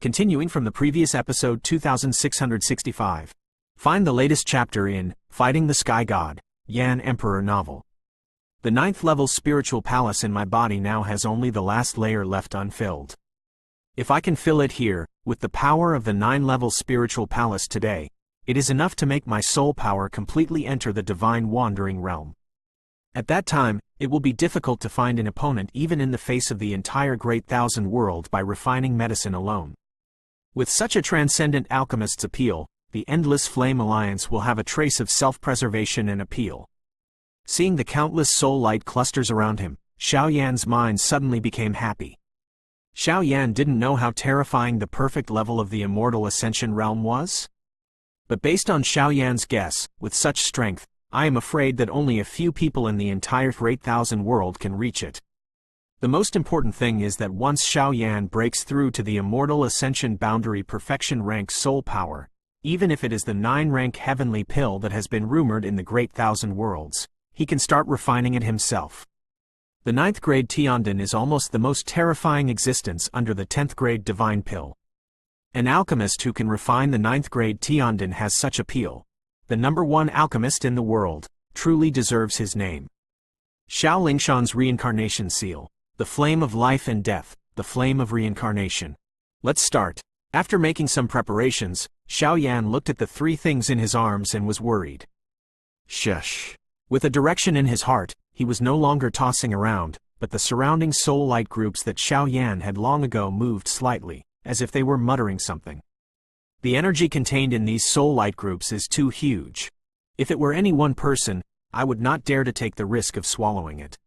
Continuing from the previous episode 2665. Find the latest chapter in Fighting the Sky God, Yan Emperor novel. The 9th level spiritual palace in my body now has only the last layer left unfilled. If I can fill it here, with the power of the 9-level spiritual palace today, it is enough to make my soul power completely enter the divine wandering realm. At that time, it will be difficult to find an opponent even in the face of the entire great thousand world by refining medicine alone. With such a transcendent alchemist's appeal, the Endless Flame Alliance will have a trace of self-preservation and appeal. Seeing the countless soul light clusters around him, Xiao Yan's mind suddenly became happy. Xiao Yan didn't know how terrifying the perfect level of the immortal ascension realm was. But based on Xiao Yan's guess, with such strength, I am afraid that only a few people in the entire great thousand world can reach it. The most important thing is that once Xiao Yan breaks through to the immortal ascension boundary perfection rank soul power, even if it is the 9-rank heavenly pill that has been rumored in the great thousand worlds, he can start refining it himself. The 9th grade Tianden is almost the most terrifying existence under the 10th grade divine pill. An alchemist who can refine the 9th grade Tianden has such appeal. The #1 alchemist in the world truly deserves his name. Xiao Lingshan's reincarnation seal. The flame of life and death, the flame of reincarnation. Let's start. After making some preparations, Xiao Yan looked at the 3 things in his arms and was worried. Shush. With a direction in his heart, he was no longer tossing around, but the surrounding soul light groups that Xiao Yan had long ago moved slightly, as if they were muttering something. The energy contained in these soul light groups is too huge. If it were any one person, I would not dare to take the risk of swallowing it.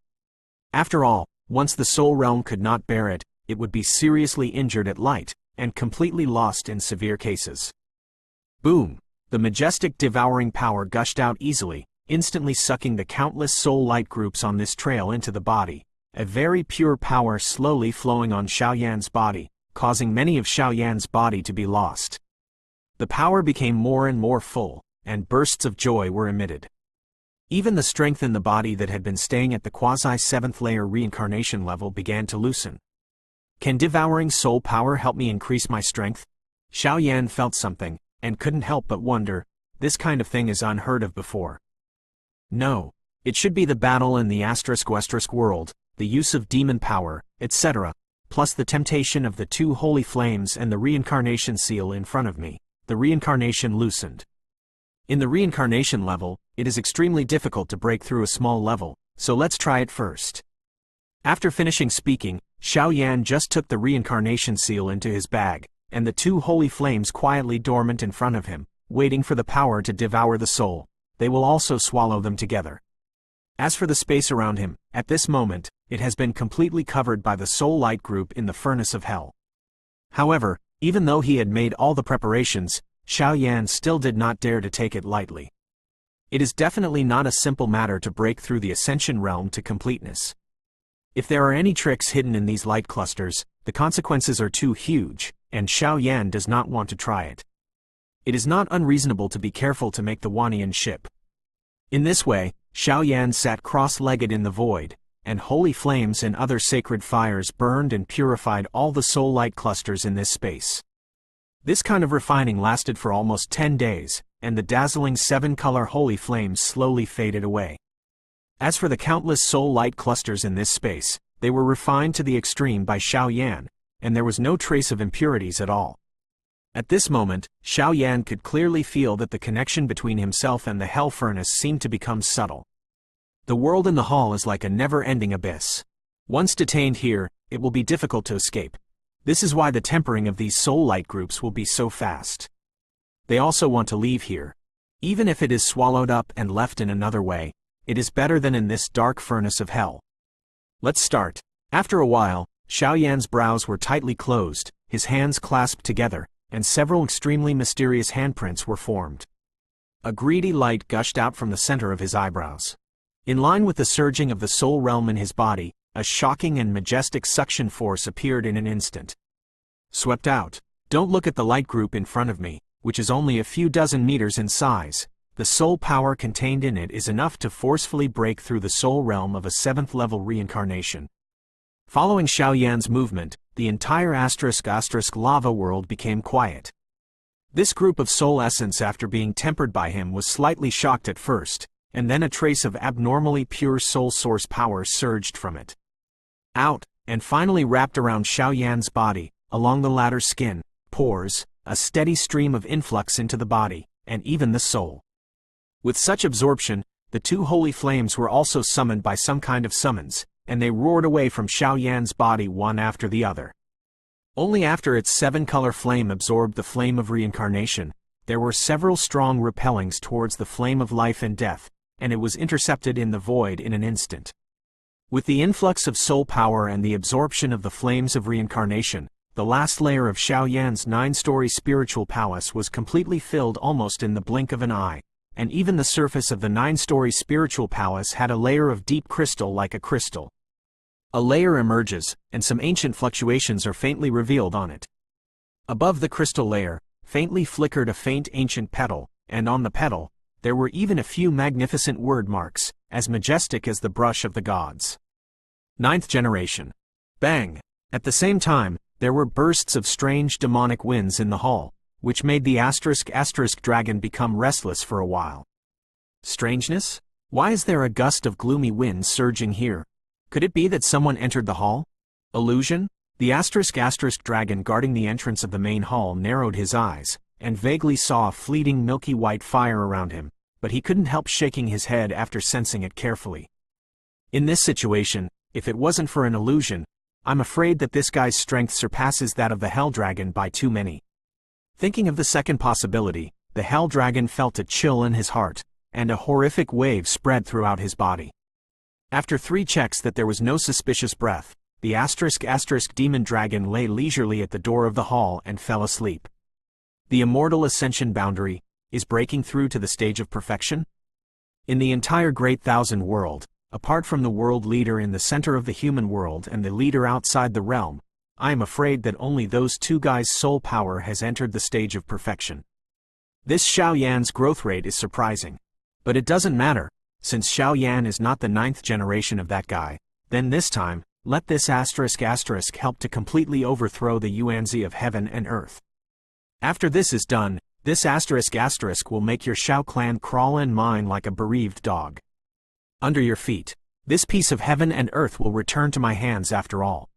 After all, once the soul realm could not bear it, it would be seriously injured at light, and completely lost in severe cases. Boom! The majestic devouring power gushed out easily, instantly sucking the countless soul light groups on this trail into the body, a very pure power slowly flowing on Xiao Yan's body, causing many of Xiao Yan's body to be lost. The power became more and more full, and bursts of joy were emitted. Even the strength in the body that had been staying at the quasi-7th layer reincarnation level began to loosen. Can devouring soul power help me increase my strength? Xiao Yan felt something, and couldn't help but wonder, this kind of thing is unheard of before. No, it should be the battle in the *** world, the use of demon power, etc., plus the temptation of the 2 holy flames and the reincarnation seal in front of me. The reincarnation loosened. In the reincarnation level, it is extremely difficult to break through a small level, so let's try it first. After finishing speaking, Xiao Yan just took the reincarnation seal into his bag, and the 2 holy flames quietly dormant in front of him, waiting for the power to devour the soul. They will also swallow them together. As for the space around him, at this moment, it has been completely covered by the soul light group in the furnace of hell. However, even though he had made all the preparations, Xiao Yan still did not dare to take it lightly. It is definitely not a simple matter to break through the ascension realm to completeness. If there are any tricks hidden in these light clusters, the consequences are too huge, and Xiao Yan does not want to try it. It is not unreasonable to be careful to make the Wanian ship. In this way, Xiao Yan sat cross-legged in the void, and holy flames and other sacred fires burned and purified all the soul light clusters in this space. This kind of refining lasted for almost 10 days, and the dazzling 7-color holy flames slowly faded away. As for the countless soul light clusters in this space, they were refined to the extreme by Xiao Yan, and there was no trace of impurities at all. At this moment, Xiao Yan could clearly feel that the connection between himself and the hell furnace seemed to become subtle. The world in the hall is like a never-ending abyss. Once detained here, it will be difficult to escape. This is why the tempering of these soul light groups will be so fast. They also want to leave here. Even if it is swallowed up and left in another way, it is better than in this dark furnace of hell. Let's start. After a while, Xiao Yan's brows were tightly closed, his hands clasped together, and several extremely mysterious handprints were formed. A greedy light gushed out from the center of his eyebrows. In line with the surging of the soul realm in his body, a shocking and majestic suction force appeared in an instant. Swept out. Don't look at the light group in front of me, which is only a few dozen meters in size. The soul power contained in it is enough to forcefully break through the soul realm of a 7th level reincarnation. Following Xiao Yan's movement, the entire *** lava world became quiet. This group of soul essence, after being tempered by him, was slightly shocked at first, and then a trace of abnormally pure soul source power surged from it out, and finally wrapped around Xiaoyan's body, along the latter's skin, pores, a steady stream of influx into the body, and even the soul. With such absorption, the two holy flames were also summoned by some kind of summons, and they roared away from Xiaoyan's body one after the other. Only after its seven-color flame absorbed the flame of reincarnation, there were several strong repellings towards the flame of life and death, and it was intercepted in the void in an instant. With the influx of soul power and the absorption of the flames of reincarnation, the last layer of Xiaoyan's 9-story spiritual palace was completely filled almost in the blink of an eye, and even the surface of the 9-story spiritual palace had a layer of deep crystal like a crystal. A layer emerges, and some ancient fluctuations are faintly revealed on it. Above the crystal layer, faintly flickered a faint ancient petal, and on the petal, there were even a few magnificent word marks, as majestic as the brush of the gods. 9th generation. Bang! At the same time, there were bursts of strange demonic winds in the hall, which made the ** dragon become restless for a while. Strangeness? Why is there a gust of gloomy wind surging here? Could it be that someone entered the hall? Illusion? The ** dragon guarding the entrance of the main hall narrowed his eyes, and vaguely saw a fleeting milky white fire around him, but he couldn't help shaking his head after sensing it carefully. In this situation, if it wasn't for an illusion, I'm afraid that this guy's strength surpasses that of the Hell Dragon by too many. Thinking of the second possibility, the Hell Dragon felt a chill in his heart, and a horrific wave spread throughout his body. After 3 checks that there was no suspicious breath, the ** demon dragon lay leisurely at the door of the hall and fell asleep. The immortal ascension boundary is breaking through to the stage of perfection? In the entire Great Thousand world, apart from the world leader in the center of the human world and the leader outside the realm, I am afraid that only those 2 guys' soul power has entered the stage of perfection. This Xiaoyan's growth rate is surprising. But it doesn't matter, since Xiaoyan is not the 9th generation of that guy, then this time, let this ** help to completely overthrow the Yuanzi of heaven and earth. After this is done, this ** will make your Xiao clan crawl and mine like a bereaved dog. Under your feet. This piece of heaven and earth will return to my hands after all.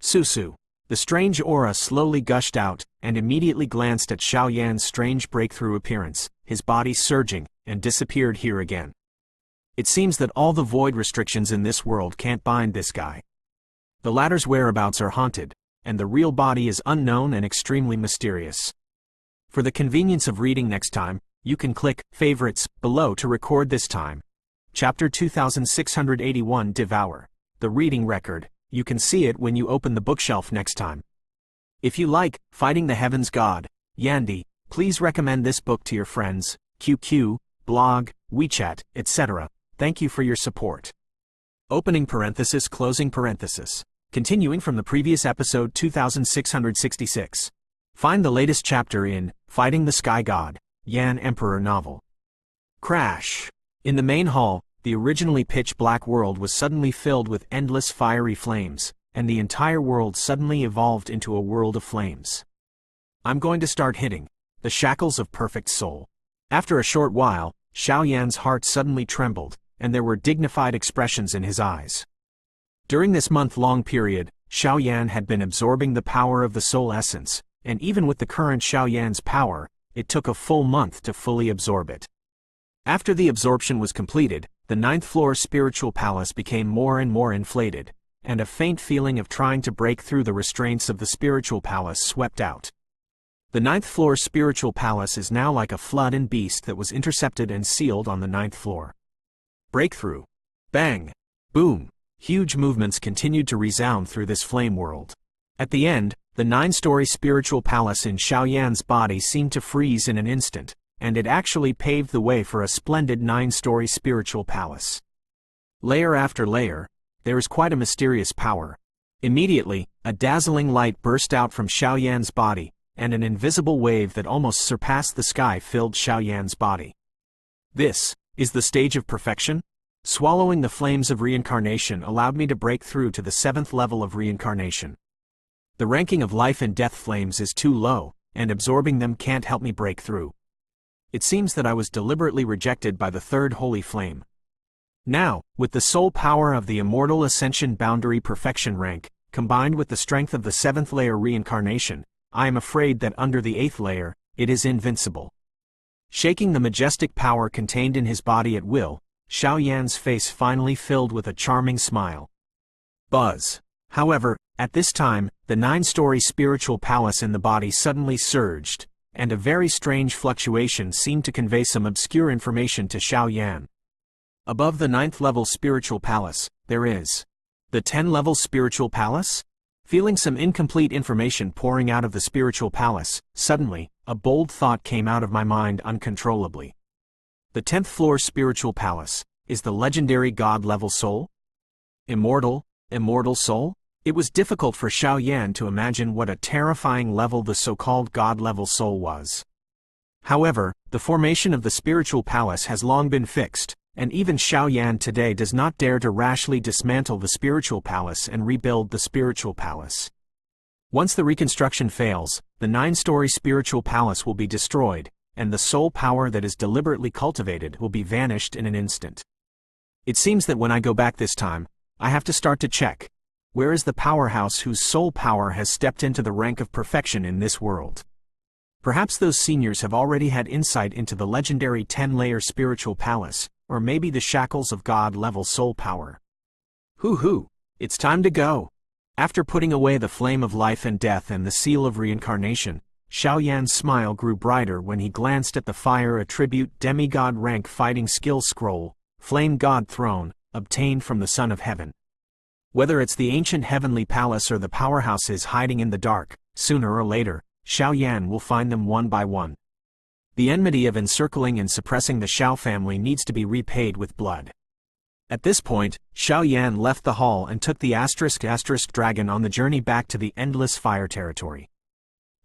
Susu. The strange aura slowly gushed out, and immediately glanced at Xiaoyan's strange breakthrough appearance, his body surging, and disappeared here again. It seems that all the void restrictions in this world can't bind this guy. The latter's whereabouts are haunted, and the real body is unknown and extremely mysterious. For the convenience of reading next time, you can click Favorites below to record this time. Chapter 2681 Devour. The reading record. You can see it when you open the bookshelf next time. If you like Fighting the Heavens God, Yandy, please recommend this book to your friends, QQ, blog, WeChat, etc. Thank you for your support. Opening parenthesis, closing parenthesis. Continuing from the previous episode 2666. Find the latest chapter in Fighting the Sky God, Yan Emperor novel. Crash. In the main hall, the originally pitch-black world was suddenly filled with endless fiery flames, and the entire world suddenly evolved into a world of flames. I'm going to start hitting the shackles of perfect soul. After a short while, Xiaoyan's heart suddenly trembled, and there were dignified expressions in his eyes. During this month-long period, Xiaoyan had been absorbing the power of the soul essence, and even with the current Xiaoyan's power, it took a full month to fully absorb it. After the absorption was completed, the 9th floor spiritual palace became more and more inflated, and a faint feeling of trying to break through the restraints of the spiritual palace swept out. The 9th floor spiritual palace is now like a flood and beast that was intercepted and sealed on the 9th floor. Breakthrough. Bang. Boom. Huge movements continued to resound through this flame world. At the end, the 9-story spiritual palace in Xiaoyan's body seemed to freeze in an instant, and it actually paved the way for a splendid 9-story spiritual palace. Layer after layer, there is quite a mysterious power. Immediately, a dazzling light burst out from Xiaoyan's body, and an invisible wave that almost surpassed the sky filled Xiaoyan's body. This is the stage of perfection? Swallowing the flames of reincarnation allowed me to break through to the 7th level of reincarnation. The ranking of life and death flames is too low, and absorbing them can't help me break through. It seems that I was deliberately rejected by the third holy flame. Now, with the soul power of the immortal ascension boundary perfection rank, combined with the strength of the 7th layer reincarnation, I am afraid that under the 8th layer, it is invincible. Shaking the majestic power contained in his body at will, Xiao Yan's face finally filled with a charming smile. Buzz. However, at this time, the 9-story spiritual palace in the body suddenly surged, and a very strange fluctuation seemed to convey some obscure information to Xiao Yan. Above the 9th level spiritual palace, there is the 10-level spiritual palace? Feeling some incomplete information pouring out of the spiritual palace, suddenly, a bold thought came out of my mind uncontrollably. The 10th floor spiritual palace is the legendary god-level soul? Immortal soul? It was difficult for Xiao Yan to imagine what a terrifying level the so-called god-level soul was. However, the formation of the spiritual palace has long been fixed, and even Xiao Yan today does not dare to rashly dismantle the spiritual palace and rebuild the spiritual palace. Once the reconstruction fails, the 9-story spiritual palace will be destroyed, and the soul power that is deliberately cultivated will be vanished in an instant. It seems that when I go back this time, I have to start to check. Where is the powerhouse whose soul power has stepped into the rank of perfection in this world? Perhaps those seniors have already had insight into the legendary 10-layer spiritual palace, or maybe the shackles of God-level soul power. Hoo-hoo, it's time to go. After putting away the flame of life and death and the seal of reincarnation, Xiao Yan's smile grew brighter when he glanced at the fire attribute demigod rank fighting skill scroll, Flame God Throne, obtained from the Son of Heaven. Whether it's the ancient heavenly palace or the powerhouses hiding in the dark, sooner or later, Xiao Yan will find them one by one. The enmity of encircling and suppressing the Xiao family needs to be repaid with blood. At this point, Xiao Yan left the hall and took the *** dragon on the journey back to the endless fire territory.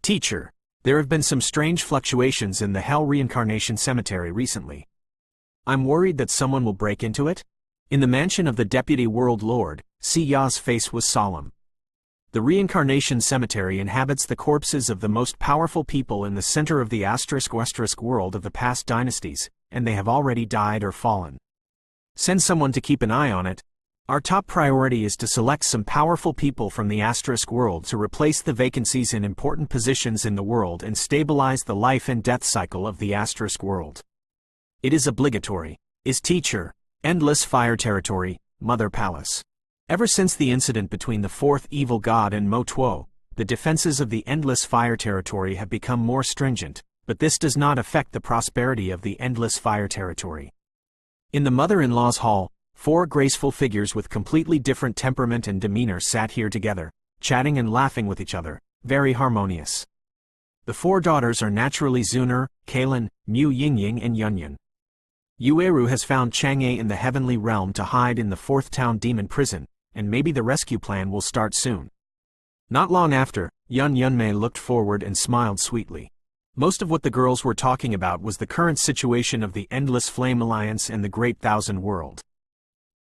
Teacher, there have been some strange fluctuations in the Hell Reincarnation Cemetery recently. I'm worried that someone will break into it? In the mansion of the Deputy World Lord, Si Ya's face was solemn. The Reincarnation Cemetery inhabits the corpses of the most powerful people in the center of the ** world of the past dynasties, and they have already died or fallen. Send someone to keep an eye on it. Our top priority is to select some powerful people from the * world to replace the vacancies in important positions in the world and stabilize the life and death cycle of the * world. It is obligatory. Is teacher. Endless fire territory, Mother Palace. Ever since the incident between the 4th evil god and Mo Tuo, the defenses of the endless fire territory have become more stringent, but this does not affect the prosperity of the endless fire territory. In the mother-in-law's hall, 4 graceful figures with completely different temperament and demeanor sat here together, chatting and laughing with each other, very harmonious. The 4 daughters are naturally Zuner, Kalin, Mu Yingying and Yunyun. Yueru has found Chang'e in the heavenly realm to hide in the 4th town demon prison, and maybe the rescue plan will start soon. Not long after, Yunmei looked forward and smiled sweetly. Most of what the girls were talking about was the current situation of the Endless Flame Alliance and the Great Thousand World.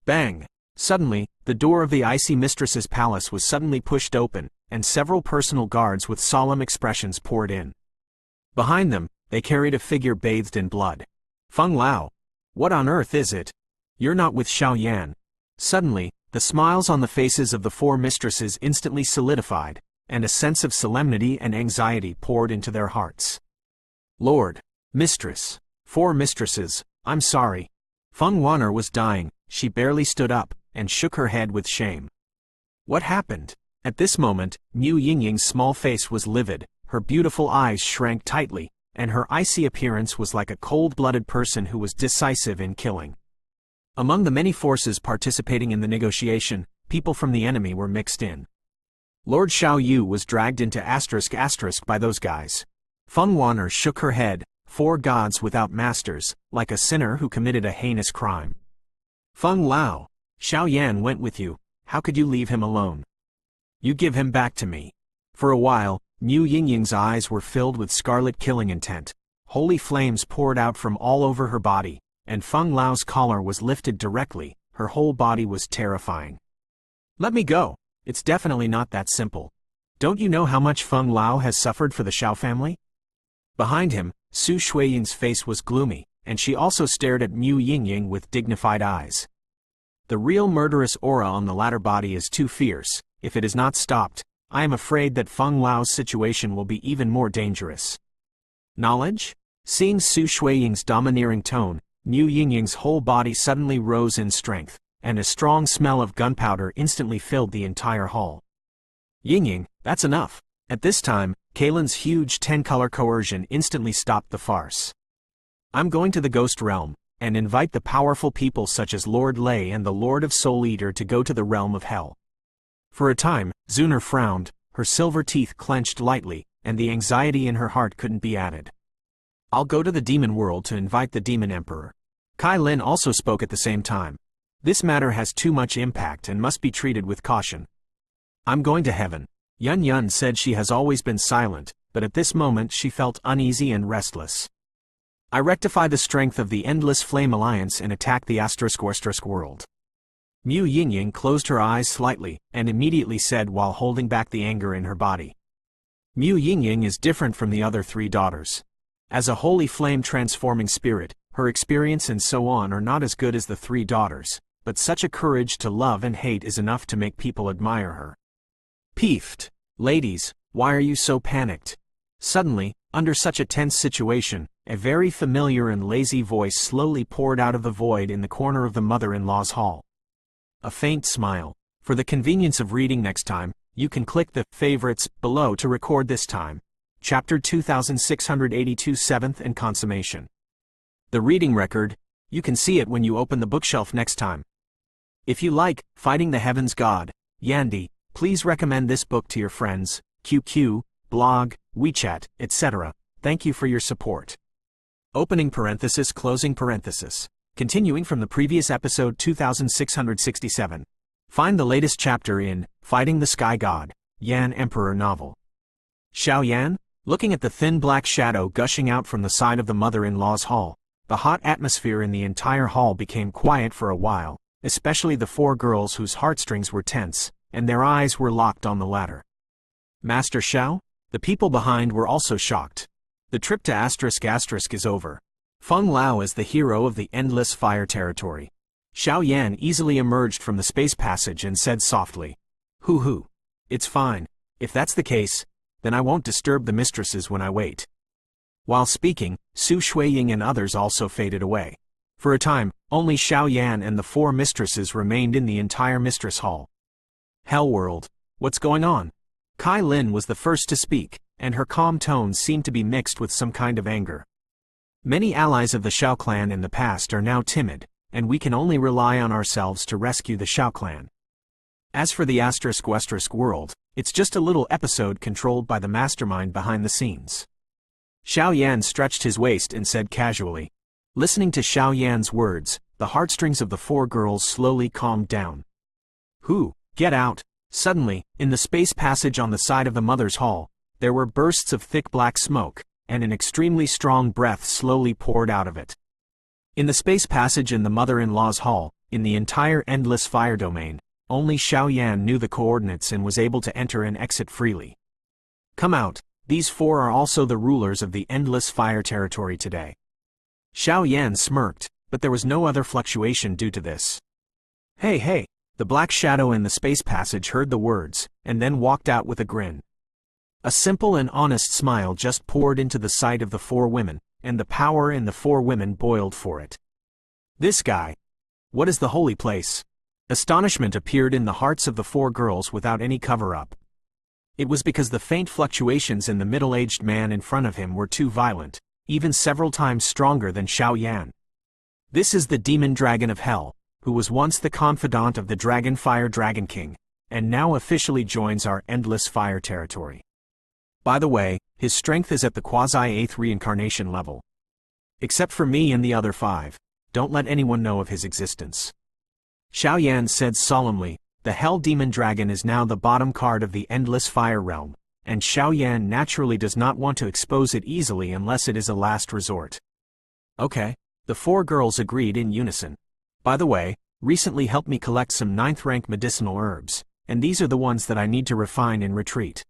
Bang! Suddenly, the door of the Icy Mistress's palace was suddenly pushed open, and several personal guards with solemn expressions poured in. Behind them, they carried a figure bathed in blood. Feng Lao! What on earth is it? You're not with Xiao Yan. Suddenly, the smiles on the faces of the 4 mistresses instantly solidified, and a sense of solemnity and anxiety poured into their hearts. Lord, Mistress, 4 mistresses, I'm sorry. Feng Wan'er was dying, she barely stood up, and shook her head with shame. What happened? At this moment, Mu Yingying's small face was livid, her beautiful eyes shrank tightly, and her icy appearance was like a cold-blooded person who was decisive in killing. Among the many forces participating in the negotiation, people from the enemy were mixed in. Lord Xiao Yu was dragged into ** by those guys. Feng Wan'er shook her head, 4 gods without masters, like a sinner who committed a heinous crime. Feng Lao, Xiao Yan went with you, how could you leave him alone? You give him back to me. For a while, Mu Yingying's eyes were filled with scarlet killing intent. Holy flames poured out from all over her body, and Feng Lao's collar was lifted directly, her whole body was terrifying. Let me go, it's definitely not that simple. Don't you know how much Feng Lao has suffered for the Xiao family? Behind him, Su Shuiying's face was gloomy, and she also stared at Mu Yingying with dignified eyes. The real murderous aura on the latter body is too fierce. If it is not stopped, I am afraid that Feng Lao's situation will be even more dangerous. Knowledge? Seeing Su Shuiying's domineering tone, Mu Yingying's whole body suddenly rose in strength, and a strong smell of gunpowder instantly filled the entire hall. Yingying, that's enough. At this time, Kalen's huge 10-color coercion instantly stopped the farce. I'm going to the Ghost Realm, and invite the powerful people such as Lord Lei and the Lord of Soul Eater to go to the realm of hell. For a time, Zuner frowned, her silver teeth clenched lightly, and the anxiety in her heart couldn't be added. I'll go to the demon world to invite the demon emperor. Kai Lin also spoke at the same time. This matter has too much impact and must be treated with caution. I'm going to heaven. Yun Yun said she has always been silent, but at this moment she felt uneasy and restless. I rectify the strength of the Endless Flame Alliance and attack the ** world. Mu Yingying closed her eyes slightly, and immediately said while holding back the anger in her body. Mu Yingying is different from the other three daughters. As a holy flame transforming spirit, her experience and so on are not as good as the three daughters, but such a courage to love and hate is enough to make people admire her. Peeved. Ladies, why are you so panicked? Suddenly, under such a tense situation, a very familiar and lazy voice slowly poured out of the void in the corner of the mother-in-law's hall. A faint smile. For the convenience of reading next time, you can click the favorites below to record this time. Chapter 2682 7th and Consummation. The reading record, you can see it when you open the bookshelf next time. If you like Fighting the Heavens God, Yandy, please recommend this book to your friends, QQ, blog, WeChat, etc. Thank you for your support. Opening parenthesis, closing parenthesis. Continuing from the previous episode 2667. Find the latest chapter in Fighting the Sky God, Yan Emperor novel. Xiao Yan, looking at the thin black shadow gushing out from the side of the mother-in-law's hall, the hot atmosphere in the entire hall became quiet for a while, especially the four girls whose heartstrings were tense, and their eyes were locked on the latter. Master Xiao? The people behind were also shocked. The trip to ** is over. Feng Lao is the hero of the Endless Fire territory. Xiao Yan easily emerged from the space passage and said softly, Hoo. It's fine. If that's the case, then I won't disturb the mistresses when I wait. While speaking, Su Shuiying and others also faded away. For a time, only Xiao Yan and the four mistresses remained in the entire mistress hall. Hell world, what's going on? Kai Lin was the first to speak, and her calm tones seemed to be mixed with some kind of anger. Many allies of the Xiao clan in the past are now timid, and we can only rely on ourselves to rescue the Xiao clan. As for the ** world, it's just a little episode controlled by the mastermind behind the scenes. Xiao Yan stretched his waist and said casually. Listening to Xiao Yan's words, the heartstrings of the four girls slowly calmed down. Who? Get out! Suddenly, in the space passage on the side of the mother's hall, there were bursts of thick black smoke, and an extremely strong breath slowly poured out of it. In the space passage in the mother-in-law's hall, in the entire Endless Fire domain, only Xiao Yan knew the coordinates and was able to enter and exit freely. Come out, these four are also the rulers of the Endless Fire territory today. Xiao Yan smirked, but there was no other fluctuation due to this. Hey! The black shadow in the space passage heard the words, and then walked out with a grin. A simple and honest smile just poured into the sight of the four women, and the power in the four women boiled for it. This guy. What is the holy place? Astonishment appeared in the hearts of the four girls without any cover-up. It was because the faint fluctuations in the middle-aged man in front of him were too violent, even several times stronger than Xiao Yan. This is the demon dragon of hell, who was once the confidant of the Dragon Fire Dragon King, and now officially joins our Endless Fire territory. By the way, his strength is at the quasi-8th reincarnation level. Except for me and the other 5, don't let anyone know of his existence. Xiao Yan said solemnly, the Hell Demon Dragon is now the bottom card of the Endless Fire realm, and Xiao Yan naturally does not want to expose it easily unless it is a last resort. Okay, the four girls agreed in unison. By the way, recently helped me collect some 9th rank medicinal herbs, and these are the ones that I need to refine in retreat.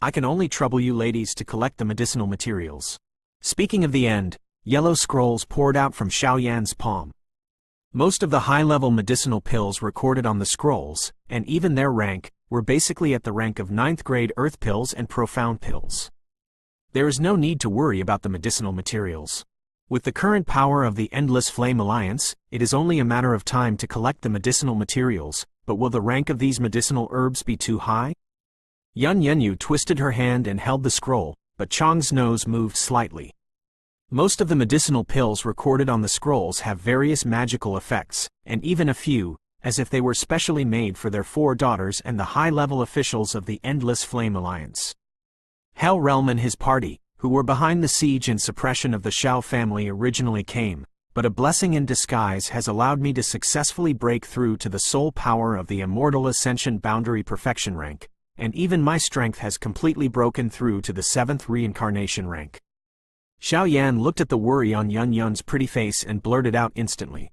I can only trouble you ladies to collect the medicinal materials. Speaking of the end, yellow scrolls poured out from Xiaoyan's palm. Most of the high-level medicinal pills recorded on the scrolls, and even their rank, were basically at the rank of 9th grade earth pills and profound pills. There is no need to worry about the medicinal materials. With the current power of the Endless Flame Alliance, it is only a matter of time to collect the medicinal materials, but will the rank of these medicinal herbs be too high? Yun Yenyu twisted her hand and held the scroll, but Chang's nose moved slightly. Most of the medicinal pills recorded on the scrolls have various magical effects, and even a few, as if they were specially made for their 4 daughters and the high-level officials of the Endless Flame Alliance. Hell Realm and his party, who were behind the siege and suppression of the Shao family originally came, but a blessing in disguise has allowed me to successfully break through to the soul power of the Immortal Ascension Boundary Perfection rank, and even my strength has completely broken through to the 7th Reincarnation rank. Xiaoyan looked at the worry on Yun Yun's pretty face and blurted out instantly.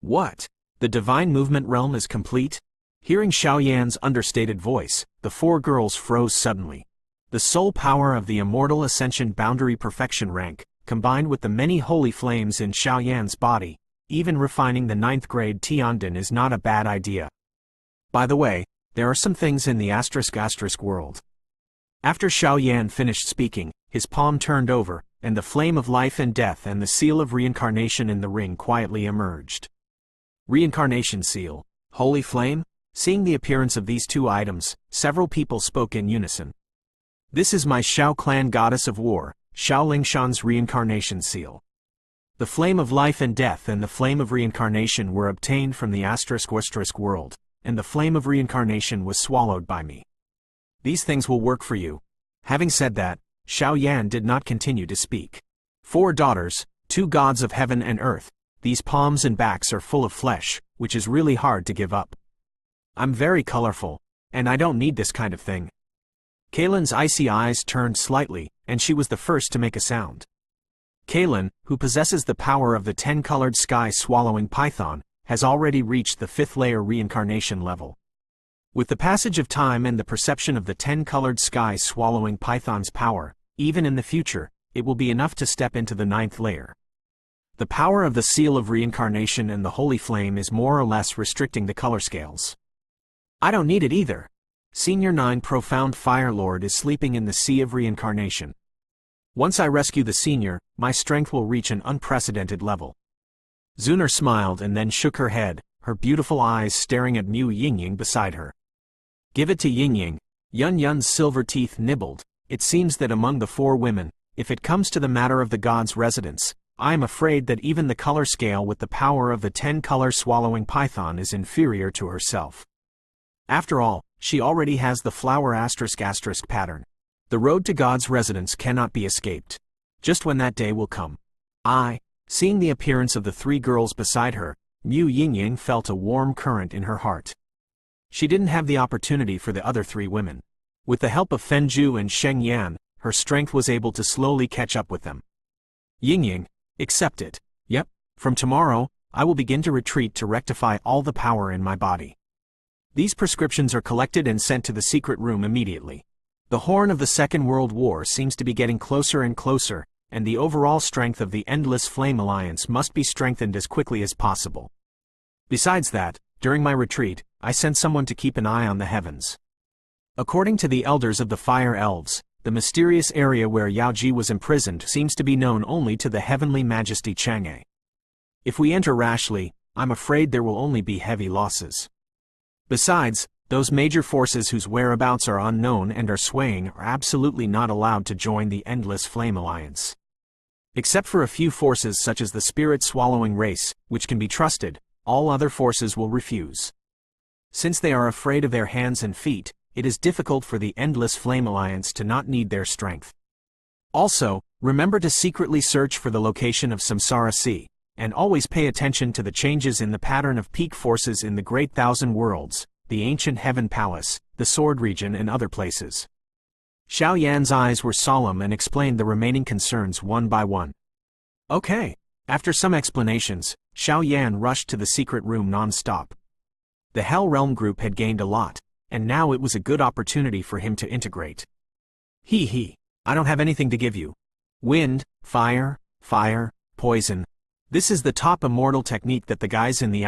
What? The Divine Movement realm is complete? Hearing Xiaoyan's understated voice, the 4 girls froze suddenly. The soul power of the Immortal Ascension Boundary Perfection rank, combined with the many holy flames in Xiaoyan's body, even refining the 9th grade Tiandin is not a bad idea. By the way, there are some things in the *** world. After Xiaoyan finished speaking, his palm turned over, and the flame of life and death and the seal of reincarnation in the ring quietly emerged. Reincarnation seal, holy flame? Seeing the appearance of these 2 items, several people spoke in unison. This is my Shao clan goddess of war, Xiao Lingshan's reincarnation seal. The flame of life and death and the flame of reincarnation were obtained from the ** world, and the flame of reincarnation was swallowed by me. These things will work for you. Having said that, Xiaoyan did not continue to speak. 4 daughters, 2 gods of heaven and earth, these palms and backs are full of flesh, which is really hard to give up. I'm very colorful, and I don't need this kind of thing. Kaylin's icy eyes turned slightly, and she was the first to make a sound. Kaylin, who possesses the power of the 10-colored sky-swallowing python, has already reached the 5th layer reincarnation level. With the passage of time and the perception of the 10-colored sky-swallowing python's power, even in the future, it will be enough to step into the 9th layer. The power of the seal of reincarnation and the holy flame is more or less restricting the color scales. I don't need it either. Senior 9 Profound Fire Lord is sleeping in the Sea of Reincarnation. Once I rescue the senior, my strength will reach an unprecedented level. Zuner smiled and then shook her head, her beautiful eyes staring at Mu Yingying beside her. Give it to Yingying. Yun Yun's silver teeth nibbled. It seems that among the 4 women, if it comes to the matter of the god's residence, I am afraid that even the color scale with the power of the 10-color swallowing python is inferior to herself. After all, she already has the flower ** pattern. The road to God's residence cannot be escaped. Just when that day will come. Seeing the appearance of the 3 girls beside her, Mu Yingying felt a warm current in her heart. She didn't have the opportunity for the other 3 women. With the help of Fenju and Sheng Yan, her strength was able to slowly catch up with them. Yingying, accept it. Yep, from tomorrow, I will begin to retreat to rectify all the power in my body. These prescriptions are collected and sent to the secret room immediately. The horn of the Second World War seems to be getting closer and closer, and the overall strength of the Endless Flame Alliance must be strengthened as quickly as possible. Besides that, during my retreat, I sent someone to keep an eye on the heavens. According to the elders of the Fire Elves, the mysterious area where Yaoji was imprisoned seems to be known only to the Heavenly Majesty Chang'e. If we enter rashly, I'm afraid there will only be heavy losses. Besides, those major forces whose whereabouts are unknown and are swaying are absolutely not allowed to join the Endless Flame Alliance. Except for a few forces such as the spirit-swallowing race, which can be trusted, all other forces will refuse. Since they are afraid of their hands and feet, it is difficult for the Endless Flame Alliance to not need their strength. Also, remember to secretly search for the location of Samsara Sea, and always pay attention to the changes in the pattern of peak forces in the Great Thousand Worlds, the Ancient Heaven Palace, the Sword Region and other places. Xiaoyan's eyes were solemn and explained the remaining concerns one by one. Okay. After some explanations, Xiaoyan rushed to the secret room non-stop. The Hell Realm group had gained a lot, and now it was a good opportunity for him to integrate. He. I don't have anything to give you. Wind, fire, poison. This is the top immortal technique that the guys in the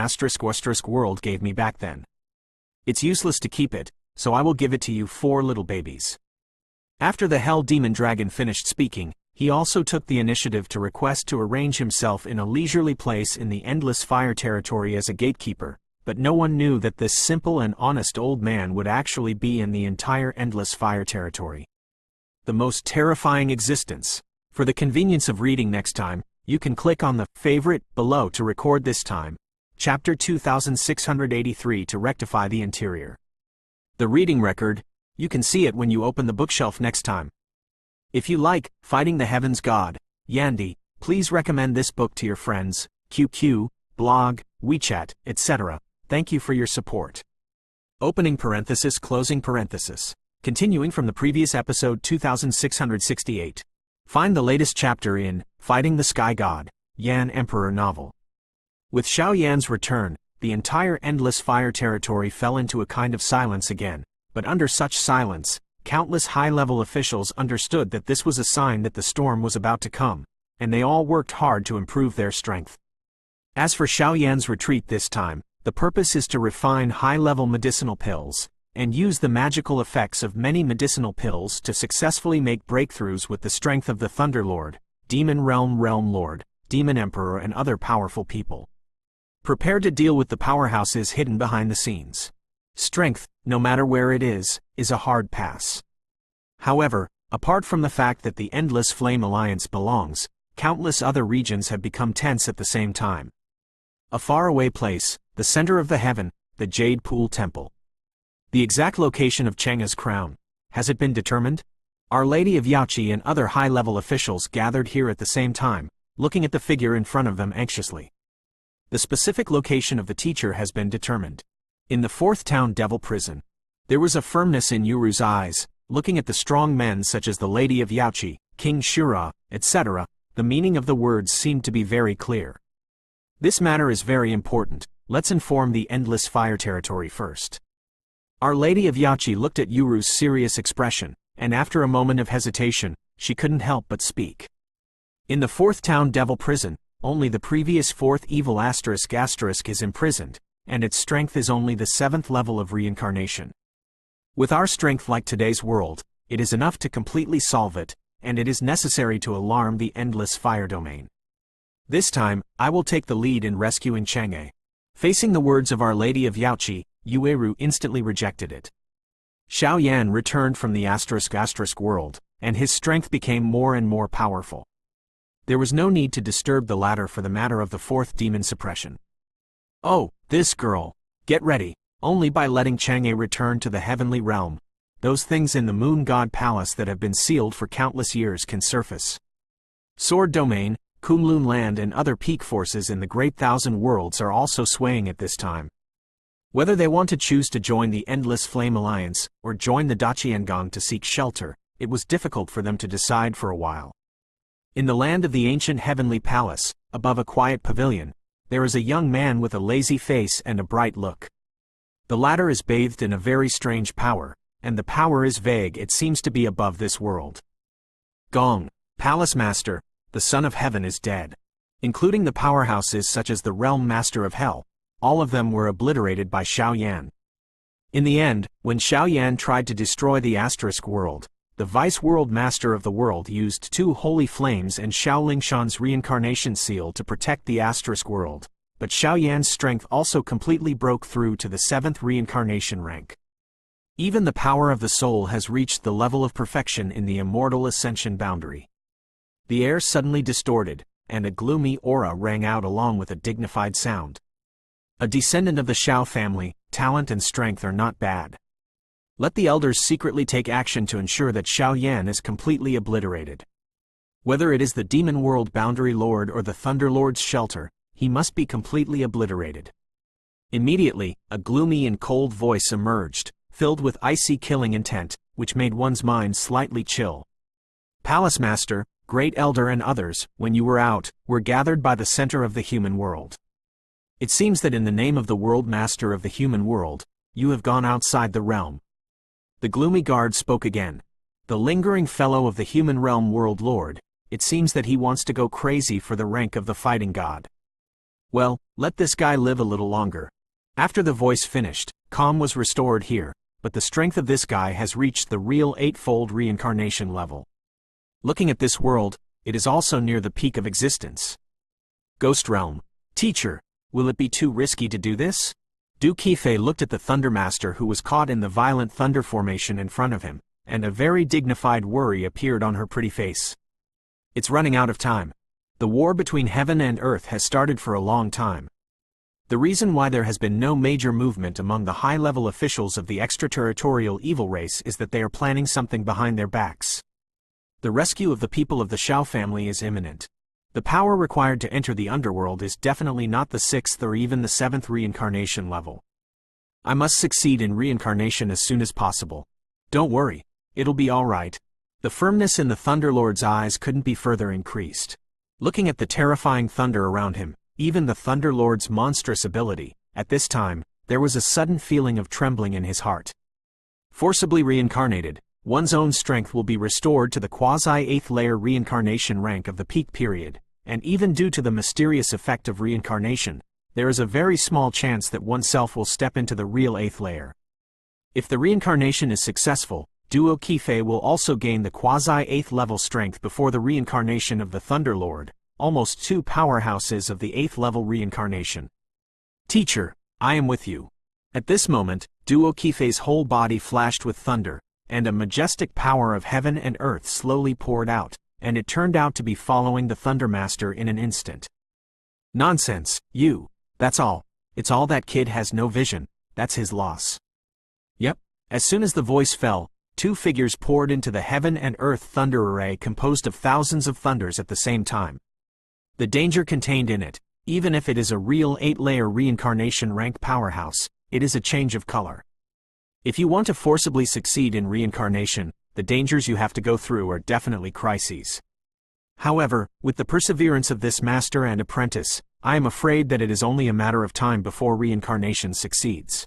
** world gave me back then. It's useless to keep it, so I will give it to you 4 little babies. After the Hell Demon Dragon finished speaking, he also took the initiative to request to arrange himself in a leisurely place in the Endless Fire territory as a gatekeeper, but no one knew that this simple and honest old man would actually be in the entire Endless Fire territory. The most terrifying existence. For the convenience of reading next time, you can click on the favorite below to record this time, chapter 2683 to rectify the interior. The reading record, you can see it when you open the bookshelf next time. If you like Fighting the Heavens God, Yandy, please recommend this book to your friends, QQ, blog, WeChat, etc. Thank you for your support. Opening parenthesis, closing parenthesis. Continuing from the previous episode 2668. Find the latest chapter in Fighting the Sky God, Yan Emperor novel. With Xiao Yan's return, the entire Endless Fire territory fell into a kind of silence again, but under such silence, countless high-level officials understood that this was a sign that the storm was about to come, and they all worked hard to improve their strength. As for Xiao Yan's retreat this time, the purpose is to refine high-level medicinal pills, and use the magical effects of many medicinal pills to successfully make breakthroughs with the strength of the Thunder Lord, Demon Realm Lord, Demon Emperor and other powerful people. Prepare to deal with the powerhouses hidden behind the scenes. Strength, no matter where it is a hard pass. However, apart from the fact that the Endless Flame Alliance belongs, countless other regions have become tense at the same time. A faraway place, the center of the heaven, the Jade Pool Temple. The exact location of Chang'e's crown, has it been determined? Our Lady of Yaoqi and other high-level officials gathered here at the same time, looking at the figure in front of them anxiously. The specific location of the teacher has been determined. In the 4th town Devil Prison. There was a firmness in Yuru's eyes, looking at the strong men such as the Lady of Yaoqi, King Shura, etc. The meaning of the words seemed to be very clear. This matter is very important, let's inform the Endless Fire territory first. Our Lady of Yaoqi looked at Yuru's serious expression, and after a moment of hesitation, she couldn't help but speak. In the 4th town Devil Prison, only the previous 4th evil ** is imprisoned, and its strength is only the 7th level of reincarnation. With our strength like today's world, it is enough to completely solve it, and it is necessary to alarm the Endless Fire domain. This time, I will take the lead in rescuing Chang'e. Facing the words of Our Lady of Yaoqi, Yueru instantly rejected it. Xiao Yan returned from the ** world, and his strength became more and more powerful. There was no need to disturb the latter for the matter of the 4th demon suppression. Oh, this girl. Get ready. Only by letting Chang'e return to the heavenly realm, those things in the Moon God Palace that have been sealed for countless years can surface. Sword Domain, Kunlun Land and other peak forces in the Great Thousand Worlds are also swaying at this time. Whether they want to choose to join the Endless Flame Alliance, or join the Daqiangong to seek shelter, it was difficult for them to decide for a while. In the land of the ancient heavenly palace, above a quiet pavilion, there is a young man with a lazy face and a bright look. The latter is bathed in a very strange power, and the power is vague. It seems to be above this world. Gong, Palace Master, the Son of Heaven is dead. Including the powerhouses such as the Realm Master of Hell, all of them were obliterated by Xiao Yan. In the end, when Xiao Yan tried to destroy the * world, the Vice World Master of the world used 2 holy flames and Xiao Lingshan's reincarnation seal to protect the * world, but Xiao Yan's strength also completely broke through to the 7th reincarnation rank. Even the power of the soul has reached the level of perfection in the immortal ascension boundary. The air suddenly distorted, and a gloomy aura rang out along with a dignified sound. A descendant of the Xiao family, talent and strength are not bad. Let the elders secretly take action to ensure that Xiao Yan is completely obliterated. Whether it is the Demon World Boundary Lord or the Thunder Lord's shelter, he must be completely obliterated. Immediately, a gloomy and cold voice emerged, filled with icy killing intent, which made one's mind slightly chill. Palace Master, Great Elder and others, when you were out, were gathered by the center of the human world. It seems that in the name of the World Master of the human world, you have gone outside the realm. The gloomy guard spoke again. The lingering fellow of the human realm world lord, it seems that he wants to go crazy for the rank of the fighting god. Well, let this guy live a little longer. After the voice finished, calm was restored here, but the strength of this guy has reached the real eightfold reincarnation level. Looking at this world, it is also near the peak of existence. Ghost realm. Teacher, will it be too risky to do this? Btth2 looked at the Thundermaster who was caught in the violent thunder formation in front of him, and a very dignified worry appeared on her pretty face. It's running out of time. The war between heaven and earth has started for a long time. The reason why there has been no major movement among the high-level officials of the extraterritorial evil race is that they are planning something behind their backs. The rescue of the people of the Shao family is imminent. The power required to enter the underworld is definitely not the 6th or even the 7th reincarnation level. I must succeed in reincarnation as soon as possible. Don't worry, it'll be alright. The firmness in the Thunderlord's eyes couldn't be further increased. Looking at the terrifying thunder around him, even the Thunderlord's monstrous ability, at this time, there was a sudden feeling of trembling in his heart. Forcibly reincarnated, one's own strength will be restored to the quasi-8th layer reincarnation rank of the peak period, and even due to the mysterious effect of reincarnation, there is a very small chance that oneself will step into the real 8th layer. If the reincarnation is successful, Btth2 will also gain the quasi-8th level strength before the reincarnation of the Thunderlord, almost 2 powerhouses of the 8th level reincarnation. Teacher, I am with you. At this moment, Btth2's whole body flashed with thunder, and a majestic power of heaven and earth slowly poured out, and it turned out to be following the Thundermaster in an instant. Nonsense, that's all. It's all that kid has no vision, that's his loss. Yep, as soon as the voice fell, 2 figures poured into the heaven and earth thunder array composed of thousands of thunders at the same time. The danger contained in it, even if it is a real 8-layer reincarnation rank powerhouse, it is a change of color. If you want to forcibly succeed in reincarnation, the dangers you have to go through are definitely crises. However, with the perseverance of this master and apprentice, I am afraid that it is only a matter of time before reincarnation succeeds.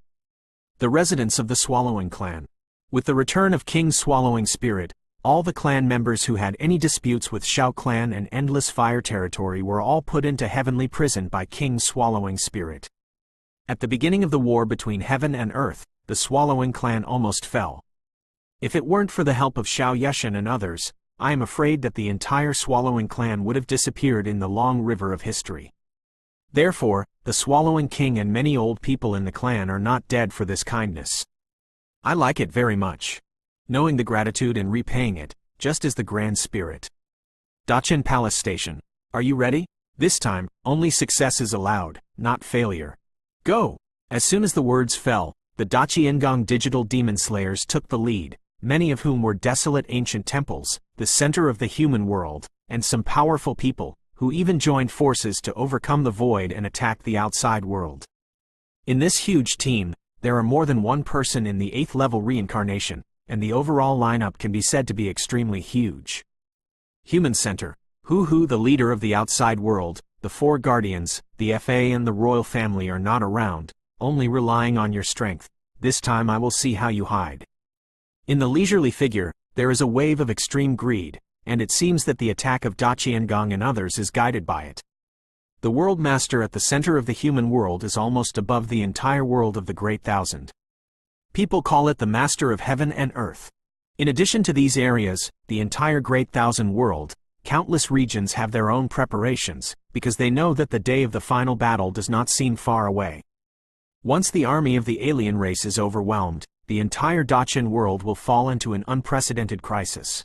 The residents of the Swallowing Clan. With the return of King Swallowing Spirit, all the clan members who had any disputes with Shao Clan and Endless Fire Territory were all put into heavenly prison by King Swallowing Spirit. At the beginning of the war between heaven and earth, the Swallowing Clan almost fell. If it weren't for the help of Xiao Yeshan and others, I am afraid that the entire Swallowing Clan would have disappeared in the long river of history. Therefore, the Swallowing King and many old people in the clan are not dead for this kindness. I like it very much. Knowing the gratitude and repaying it, just as the Grand Spirit. Dachin Palace Station. Are you ready? This time, only success is allowed, not failure. Go! As soon as the words fell, the Dachi-Ngong digital demon slayers took the lead, many of whom were desolate ancient temples, the center of the human world, and some powerful people, who even joined forces to overcome the void and attack the outside world. In this huge team, there are more than one person in the 8th level reincarnation, and the overall lineup can be said to be extremely huge. Human Center. Hu the leader of the outside world, the 4 guardians, the FA and the royal family are not around, only relying on your strength. This time I will see how you hide. In the leisurely figure, there is a wave of extreme greed, and it seems that the attack of Dachi-Ngong and others is guided by it. The World Master at the center of the human world is almost above the entire world of the Great Thousand. People call it the Master of Heaven and Earth. In addition to these areas, the entire Great Thousand world, countless regions have their own preparations, because they know that the day of the final battle does not seem far away. Once the army of the alien race is overwhelmed, the entire Dachin world will fall into an unprecedented crisis.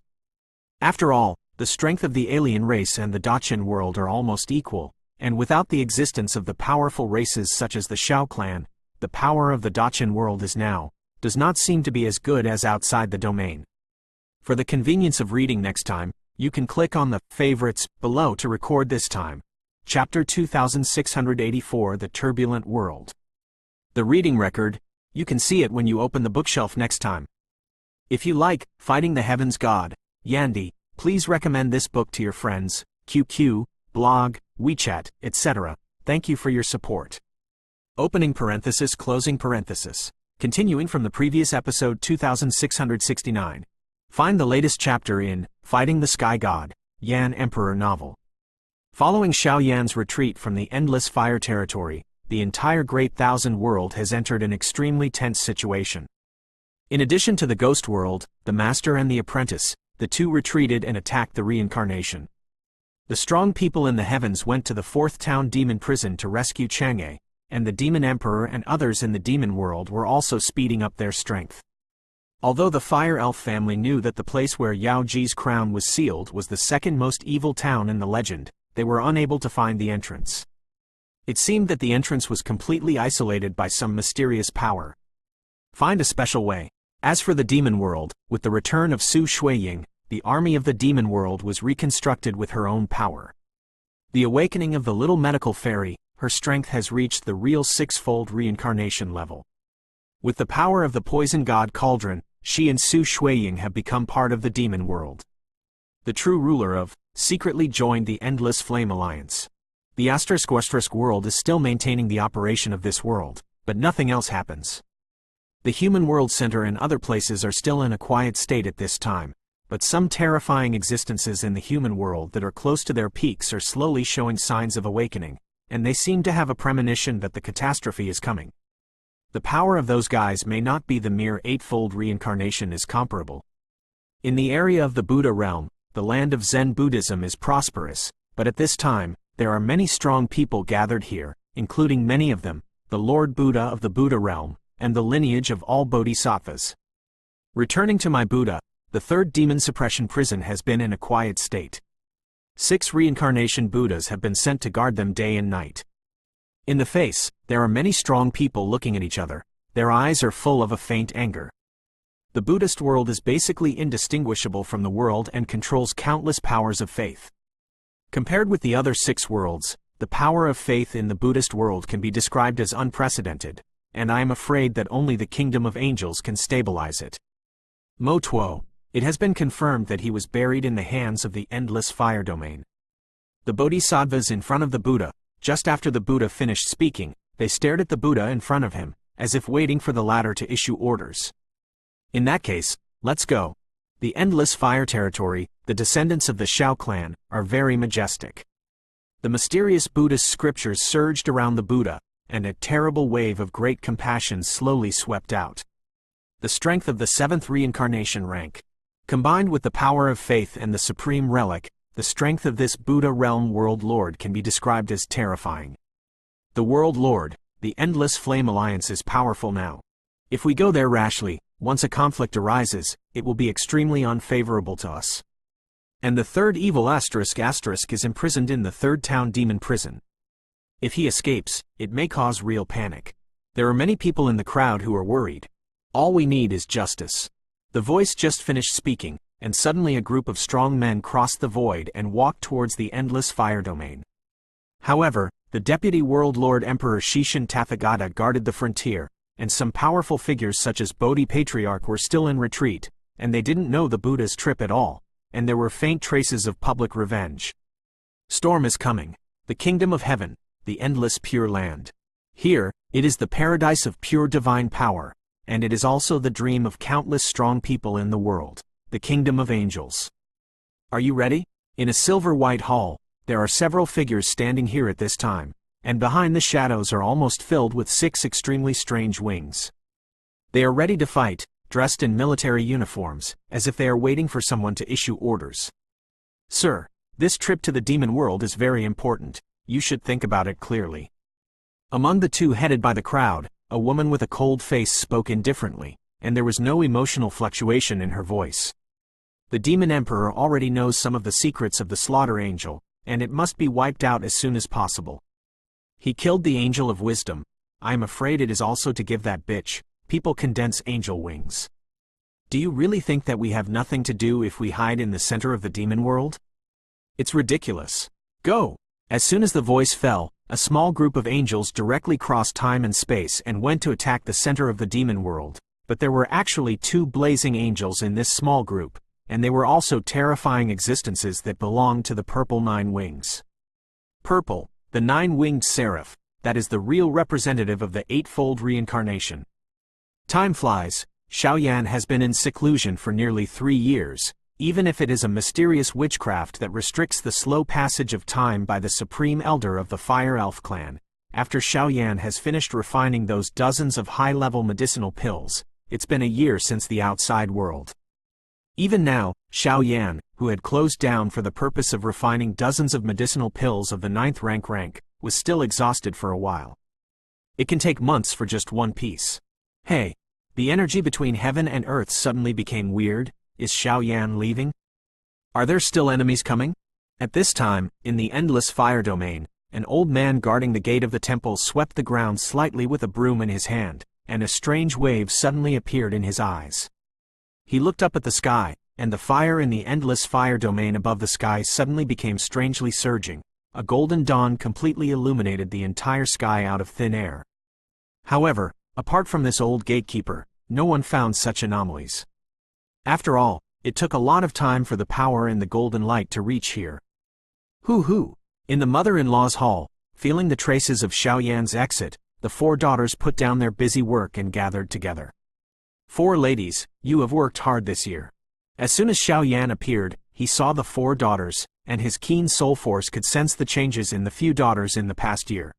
After all, the strength of the alien race and the Dachin world are almost equal, and without the existence of the powerful races such as the Shao clan, the power of the Dachin world does not seem to be as good as outside the domain. For the convenience of reading next time, you can click on the favorites below to record this time. Chapter 2684, The Turbulent World. The reading record, you can see it when you open the bookshelf next time. If you like Fighting the Heavens God, Yandy, please recommend this book to your friends, QQ, blog, WeChat, etc. Thank you for your support. Opening parenthesis, closing parenthesis. Continuing from the previous episode 2669. Find the latest chapter in Fighting the Sky God, Yan Emperor novel. Following Xiao Yan's retreat from the endless fire territory, the entire Great Thousand World has entered an extremely tense situation. In addition to the Ghost World, the Master and the Apprentice, the two retreated and attacked the reincarnation. The strong people in the heavens went to the fourth town demon prison to rescue Chang'e, and the Demon Emperor and others in the demon world were also speeding up their strength. Although the Fire Elf family knew that the place where Yao Ji's crown was sealed was the second most evil town in the legend, they were unable to find the entrance. It seemed that the entrance was completely isolated by some mysterious power. Find a special way. As for the demon world, with the return of Su Shuiying, the army of the demon world was reconstructed with her own power. The awakening of the little medical fairy, her strength has reached the real six-fold reincarnation level. With the power of the poison god Cauldron, she and Su Shuiying have become part of the demon world. The true ruler of secretly joined the Endless Flame Alliance. The *** world is still maintaining the operation of this world, but nothing else happens. The Human World Center and other places are still in a quiet state at this time, but some terrifying existences in the human world that are close to their peaks are slowly showing signs of awakening, and they seem to have a premonition that the catastrophe is coming. The power of those guys may not be the mere eightfold reincarnation is comparable. In the area of the Buddha realm, the land of Zen Buddhism is prosperous, but at this time, there are many strong people gathered here, including many of them, the Lord Buddha of the Buddha realm, and the lineage of all bodhisattvas. Returning to my Buddha, the third demon suppression prison has been in a quiet state. 6 reincarnation Buddhas have been sent to guard them day and night. In the face, there are many strong people looking at each other, their eyes are full of a faint anger. The Buddhist world is basically indistinguishable from the world and controls countless powers of faith. Compared with the other 6 worlds, the power of faith in the Buddhist world can be described as unprecedented, and I am afraid that only the kingdom of angels can stabilize it. Mo Tuo, it has been confirmed that he was buried in the hands of the endless fire domain. The bodhisattvas in front of the Buddha, just after the Buddha finished speaking, they stared at the Buddha in front of him, as if waiting for the latter to issue orders. In that case, let's go. The endless fire territory, the descendants of the Xiao clan, are very majestic. The mysterious Buddhist scriptures surged around the Buddha, and a terrible wave of great compassion slowly swept out. The strength of the 7th reincarnation rank, combined with the power of faith and the supreme relic, the strength of this Buddha realm world lord can be described as terrifying. The world lord, the Endless Flame Alliance is powerful now. If we go there rashly, once a conflict arises, it will be extremely unfavorable to us. And the third evil ** is imprisoned in the third town demon prison. If he escapes, it may cause real panic. There are many people in the crowd who are worried. All we need is justice. The voice just finished speaking, and suddenly a group of strong men crossed the void and walked towards the endless fire domain. However, the deputy world lord Emperor Shishin Tathagata guarded the frontier, and some powerful figures such as Bodhi Patriarch were still in retreat, and they didn't know the Buddha's trip at all, and there were faint traces of public revenge. Storm is coming. The kingdom of heaven, the endless pure land. Here, it is the paradise of pure divine power, and it is also the dream of countless strong people in the world, the kingdom of angels. Are you ready? In a silver-white hall, there are several figures standing here at this time, and behind the shadows are almost filled with 6 extremely strange wings. They are ready to fight, dressed in military uniforms, as if they are waiting for someone to issue orders. Sir, this trip to the demon world is very important, you should think about it clearly. Among the two headed by the crowd, a woman with a cold face spoke indifferently, and there was no emotional fluctuation in her voice. The Demon Emperor already knows some of the secrets of the Slaughter Angel, and it must be wiped out as soon as possible. He killed the Angel of Wisdom. I am afraid it is also to give that bitch, people condense angel wings. Do you really think that we have nothing to do if we hide in the center of the demon world? It's ridiculous. Go! As soon as the voice fell, a small group of angels directly crossed time and space and went to attack the center of the demon world, but there were actually 2 blazing angels in this small group, and they were also terrifying existences that belonged to the purple 9 wings. Purple, the 9-winged seraph, that is the real representative of the 8-fold reincarnation. Time flies, Xiaoyan has been in seclusion for nearly 3 years, even if it is a mysterious witchcraft that restricts the slow passage of time by the supreme elder of the Fire Elf clan. After Xiaoyan has finished refining those dozens of high-level medicinal pills, it's been a year since the outside world. Even now, Xiaoyan, who had closed down for the purpose of refining dozens of medicinal pills of the 9th rank, was still exhausted for a while. It can take months for just one piece. Hey, the energy between heaven and earth suddenly became weird. Is Xiaoyan leaving? Are there still enemies coming? At this time, in the endless fire domain, an old man guarding the gate of the temple swept the ground slightly with a broom in his hand, and a strange wave suddenly appeared in his eyes. He looked up at the sky, and the fire in the endless fire domain above the sky suddenly became strangely surging. A golden dawn completely illuminated the entire sky out of thin air. However, apart from this old gatekeeper, no one found such anomalies. After all, it took a lot of time for the power in the golden light to reach here. Hoo! In the mother-in-law's hall, feeling the traces of Xiaoyan's exit, the 4 daughters put down their busy work and gathered together. 4 ladies, you have worked hard this year. As soon as Xiaoyan appeared, he saw the 4 daughters, and his keen soul force could sense the changes in the few daughters in the past year.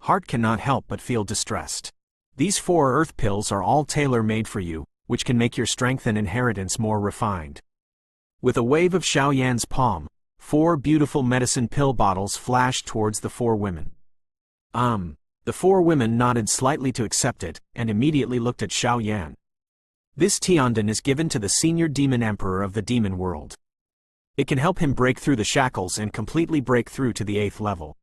Heart cannot help but feel distressed. These 4 earth pills are all tailor-made for you, which can make your strength and inheritance more refined. With a wave of Xiaoyan's palm, 4 beautiful medicine pill bottles flashed towards the 4 women. The 4 women nodded slightly to accept it, and immediately looked at Xiaoyan. This Tianden is given to the senior demon emperor of the demon world. It can help him break through the shackles and completely break through to the 8th level.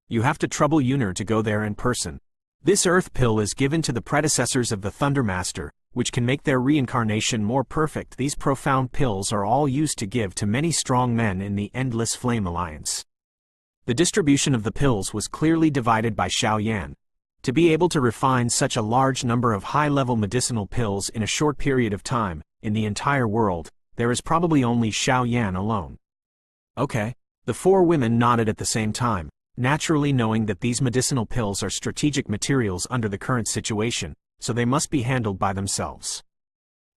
You have to trouble Yuner to go there in person. This earth pill is given to the predecessors of the Thunder Master, which can make their reincarnation more perfect. These profound pills are all used to give to many strong men in the Endless Flame Alliance. The distribution of the pills was clearly divided by Xiaoyan. To be able to refine such a large number of high-level medicinal pills in a short period of time, in the entire world, there is probably only Xiaoyan alone. Okay. The 4 women nodded at the same time, naturally knowing that these medicinal pills are strategic materials under the current situation, so they must be handled by themselves.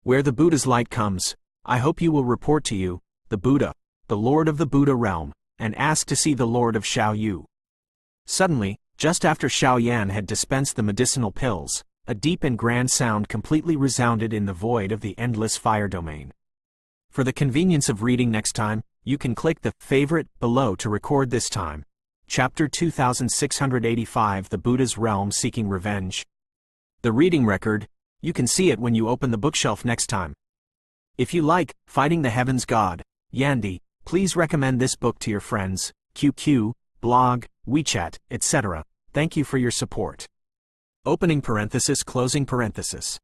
Where the Buddha's light comes, I hope you will report to you, the Buddha, the Lord of the Buddha realm, and ask to see the Lord of Xiaoyu. Suddenly, just after Xiaoyan had dispensed the medicinal pills, a deep and grand sound completely resounded in the void of the endless fire domain. For the convenience of reading next time, you can click the favorite below to record this time. Chapter 2685, The Buddha's Realm Seeking Revenge. The reading record, you can see it when you open the bookshelf next time. If you like Fighting the Heavens God, Yandy, please recommend this book to your friends, QQ, blog, WeChat, etc. Thank you for your support. Opening parenthesis, closing parenthesis.